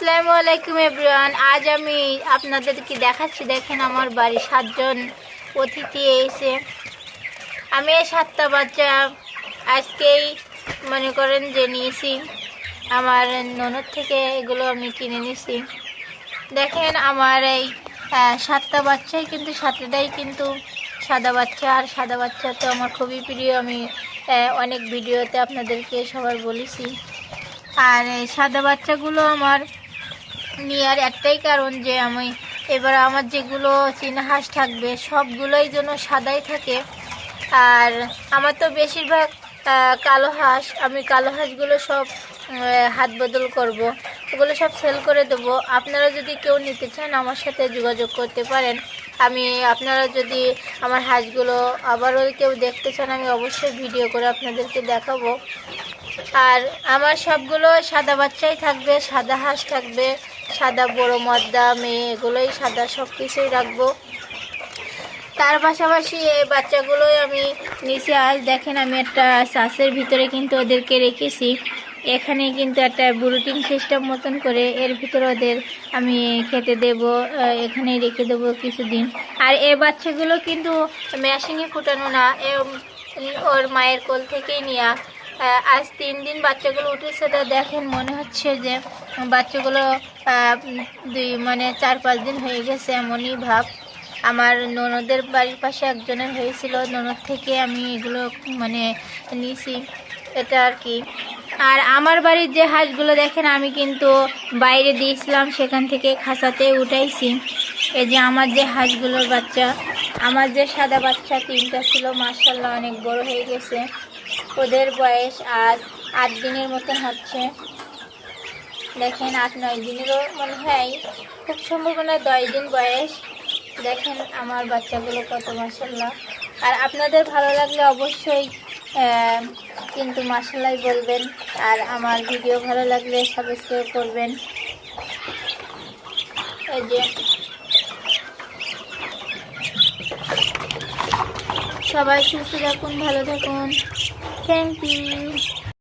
আসসালামু আলাইকুম এভরিওয়ান। আজ আমি আপনাদেরকে দেখাচ্ছি, দেখেন আমার বাড়ি 7 জন অতিথি এসে। আমি এই 7টা বাচ্চা আজকেই মনে করেন যে নিয়েছি, আমার ননদ থেকে এগুলো আমি কিনে নিয়েছি। দেখেন আমার এই 7টা বাচ্চাই কিন্তু 7টাই কিন্তু সাদা বাচ্চা, আর সাদা বাচ্চা তো আমার খুবই প্রিয়। আমি অনেক ভিডিওতে আপনাদেরকে সবার বলেছি। আর এই সাদা বাচ্চাগুলো আমার নেওয়ার একটাই কারণ যে আমি এবার আমার যেগুলো চীনা হাঁস থাকবে সবগুলোই যেন সাদাই থাকে। আর আমার তো বেশিরভাগ কালো হাঁস, আমি কালো হাঁসগুলো সব হাত বদল করব, ওগুলো সব সেল করে দেবো। আপনারা যদি কেউ নিতে চান আমার সাথে যোগাযোগ করতে পারেন। আপনারা যদি আমার হাঁসগুলো আবারও কেউ দেখতে চান, আমি অবশ্যই ভিডিও করে আপনাদেরকে দেখাবো। আর আমার সবগুলো সাদা বাচ্চাই থাকবে, সাদা হাঁস থাকবে, সাদা বড় মদ্দা মেয়ে এগুলোই সাদা, সব কিছুই রাখবো। তার পাশাপাশি এই বাচ্চাগুলোই আমি নিচে আজ দেখেন আমি একটা সাসের ভিতরে কিন্তু ওদেরকে রেখেছি। এখানে কিন্তু একটা ব্রুডিং সিস্টেম মতন করে এর ভিতরে ওদের আমি খেতে দেব, এখানে রেখে দেবো কিছুদিন। আর এই বাচ্চাগুলো কিন্তু মেশিনে ফুটানো না, ওর মায়ের কোল থেকেই নেওয়া। আজ 3 দিন বাচ্চাগুলো উঠেছে, তো দেখেন মনে হচ্ছে যে বাচ্চাগুলো 4-5 দিন হয়ে গেছে, এমনই ভাব। আমার ননদের বাড়ির পাশে একজনের হয়েছিল, ননদ থেকে আমি এগুলো নিয়েছি, এটা আর কি। আর আমার বাড়ির যে হাঁসগুলো দেখেন আমি কিন্তু বাইরে দিয়েছিলাম, সেখান থেকে খাঁচাতে উঠাইছি। এই যে আমার যে হাঁসগুলোর বাচ্চা, আমার যে সাদা বাচ্চা 3টা ছিল, মাশাআল্লাহ অনেক বড় হয়ে গেছে। ওদের বয়স আজ 8 দিনের মতন হচ্ছে। দেখেন 8-9 দিনেরও মনে হয়, খুব সম্ভাবনা 10 দিন বয়স। দেখেন আমার বাচ্চাগুলো কত মাশাআল্লাহ। আর আপনাদের ভালো লাগলে অবশ্যই কিন্তু মাশাআল্লাহ বলবেন। আর আমার ভিডিও ভালো লাগলে সাবস্ক্রাইব করবেন। এই যে সবাই সুস্থ থাকুন, ভালো থাকুন। Thank you.